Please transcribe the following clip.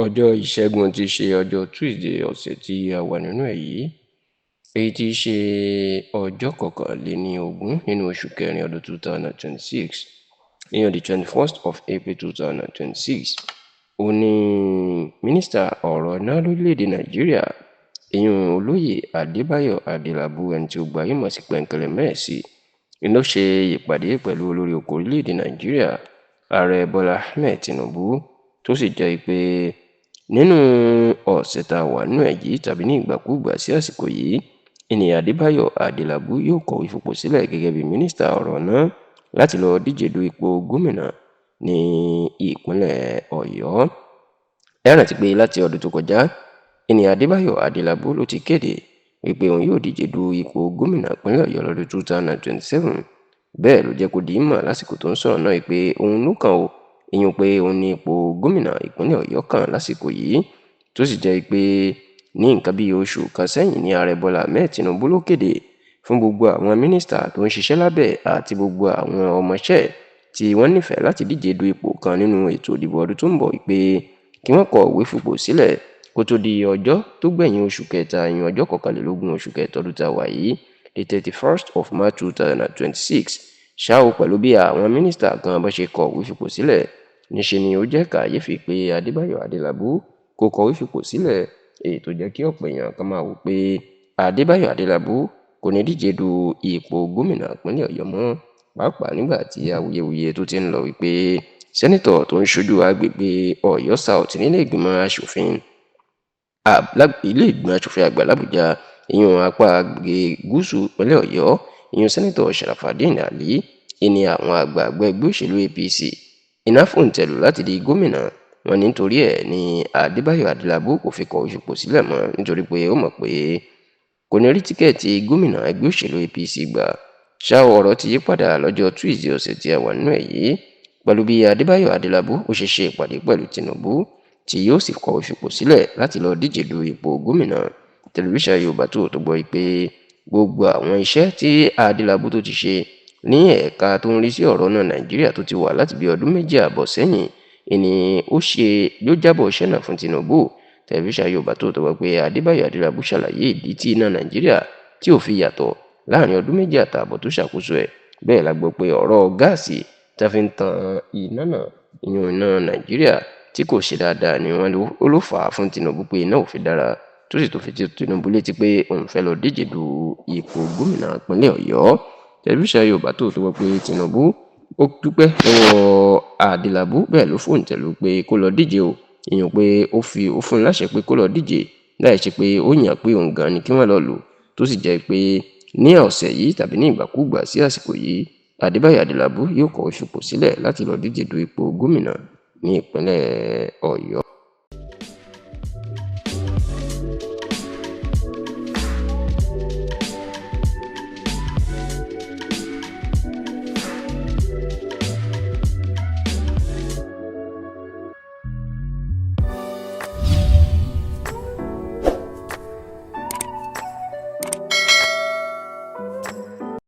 Ọjọ́ Ìṣẹ́gun tí í ṣe ọjọ́ Tuesday ọ̀sẹ̀ tí a wà nínú ẹ̀ yìí, èyí tí í ṣe ọjọ́ kọkànléníogún nínú oṣù kẹrin ọdún 2026, ìyẹn the 21st of April 2026, ó ní mínísítà ọ̀rọ̀ iná lórílẹ̀‐èdè Nàìjíríà, ìyẹn olóyè Adébáyọ̀ Adélabú, ẹni tí ó gbajúmọ̀ sí Pẹ̀ǹkẹ̀lẹ̀ Mẹ́ẹ̀sì, ló ṣe ìpàdé pẹ̀lú olórí oko orílẹ̀‐èdè Nàìjíríà, ààrẹ Bọ́lá Ahmed Tinubu, tó sì jẹ́ pé nínú ọ̀sẹ̀ tá a wà nínú ẹ̀ yìí tàbí ní ìgbàkúùgbà sí àsìkò yìí, ènìyàn Adébáyọ̀ Adélabú yóò kọ̀wé fipò sílẹ̀ gẹ́gẹ́ bí mínísítà ọ̀rọ̀ náà láti lọ díje du ipò gómìnà ní ìpínlẹ̀ Ọ̀yọ́. Ẹ rántí pé láti ọdún tó kọjá, ènìyàn Adébáyọ̀ Adélabú ló ti kéde wípé òun yóò díje du ipò gómìnà ìpínlẹ̀ Ọ̀yọ́ lọ́dún 2027. Bẹ́ẹ̀ ló jẹ́ kó di mọ̀ lásìkò tó ń sọ̀rọ̀ náà pé òun ló kàn ó, ìyẹn pé òun ní ipò gómìnà ìpínlẹ̀ Ọ̀yọ́ kan lásìkò yìí, tó sì jẹ́ pé ní nǹkan bí oṣù kan sẹ́yìn ní ààrẹ Bọ́lá Ahmed Tinubu ló kéde fún gbogbo àwọn mínísítà tó ń ṣiṣẹ́ lábẹ́ àti gbogbo àwọn ọmọọṣẹ́ tí wọ́n nífẹ̀ẹ́ láti díje du ipò kan nínú ètò ìdìbò ọdún tó ń bọ̀ pé kí wọ́n kọ̀wé fipò sílẹ̀ kó tó di ọjọ́ tó gbẹ̀yìn oṣù kẹta, ìyẹn ọjọ́ kọkànlélógún oṣù kẹta ọdún tá a wà yìí, the 31st of March 2026. ṣáò pẹ̀lú bí àwọn mínísítà kan bá ṣe kọ̀wé fipò sílẹ̀, níṣe ni ó jẹ́ kàyéfì pé Adébáyọ̀ Adélabú kò kọ̀wé fipò sílẹ̀, èyí tó jẹ́ kí ọ̀pọ̀ èèyàn kan máa wò pé Adébáyọ̀ Adélabú kò ní díje du ipò gómìnà ìpínlẹ̀ Ọ̀yọ́ mọ́, pàápàá nígbà tí awuyewuye tó ti ń lọ wípé sẹ́nítọ̀ tó ń ṣojú agbègbè Ọ̀yọ́ South nílé ìgbìmọ̀ asòfin àgbà l'Àbújá, ìyẹn apá agbègbè gúúsù ìpínlẹ̀ Ọ̀yọ́, ìyẹn sẹ́nítọ̀ Sharafadeen Ali, ìní àwọn àgbààgbà ẹgbẹ́ òṣèlú APC iná fòǹtẹ̀lù láti di gómìnà. Wọ́n ní nítorí ẹ̀ ní Adébáyọ̀ Adélabú kò fi kọ̀wé fipò sílẹ̀ mọ́, nítorí pé ó mọ̀ pé kò ní rí tíkẹ́ẹ̀tì gómìnà ẹgbẹ́ òṣèlú APC gbà. Ṣá ọ̀rọ̀ ti yí padà lọ́jọ́ Tuesday ọ̀sẹ̀ tí a wà nínú ẹ̀ yìí, pẹ̀lú bí Adébáyọ̀ Adélabú ó ṣe ṣe ìpàdé pẹ̀lú Tinubu tí yóò sì kọ̀wé fipò sílẹ̀ láti lọ díje du ipò gómìnà. Tẹlifíṣàn Yorùbá tó gbọ́ pé gbogbo àwọn iṣẹ́ tí Adélabú tó ti ṣe ní ẹ̀ka tó ń rí sí ọ̀rọ̀ náà Nàìjíríà tó ti wà láti bí ọdún méjì àbọ̀ sẹ́yìn, ìní yóò jábọ̀ iṣẹ́ náà fún Tinubu. Tẹlifíṣàn Yorùbá tó gbọ́ pé Adébáyọ̀ Adélabú ṣàlàyé ìdí tí iná Nàìjíríà tí ò fi yàtọ̀ láàrin ọdún méjì àtààbọ̀ tó ṣàkóso ẹ̀. Bẹ́ẹ̀ la gbọ́ pé ọ̀rọ̀ gáàsì tá fi ń tan iná náà, ìyẹn iná Nàìjíríà tí kò ṣe dáadáa ni wọ́n ló fà á fún Tinubu pé iná ò fi dára, tó sì tó fi Tinubu létí pé òun fẹ́ lọ díje du ipò gómìnà ìpínlẹ̀ Ọ̀yọ́. Tẹlifíṣàn Yorùbá tó gbọ́ pé Tinubu ó dúpẹ́ lọ́wọ́ Adélabú, bẹ́ẹ̀ ló fòǹtẹ̀lù pé kó lọ díje o, ìyẹn pé ó fún un láṣẹ pé kó lọ díje láì ṣe pé ó yàn pé òun gan ni kí wọ́n lọ lò, tó sì jẹ́ pé ní ọ̀sẹ̀ yìí tàbí ní ìgbàkúùgbà sí àsìkò yìí, Adébáyọ̀ Adélabú yóò kọ̀wé fipò sílẹ̀ láti lọ díje du ipò gómìnà ní ìpínlẹ̀ Ọ̀yọ́.